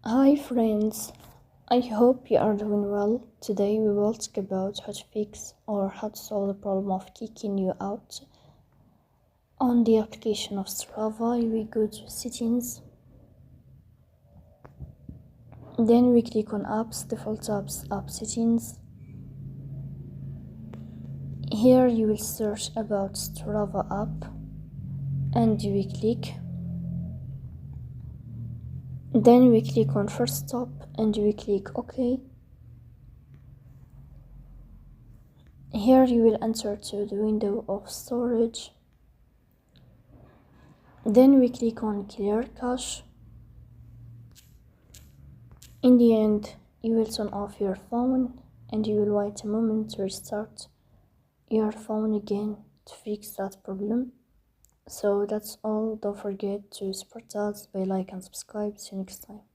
Hi friends, I hope you are doing well. Today we will talk about how to fix or how to solve the problem of kicking you out. On the application of Strava, we go to settings, then we click on apps, default apps, app settings. Here you will search about Strava app and we click. Then we click on first stop and we click OK. Here you will enter to the window of storage. Then we click on clear cache. In the end, you will turn off your phone and you will wait a moment to restart your phone again to fix that problem. So that's all. Don't forget to support us by like and subscribe. See you next time.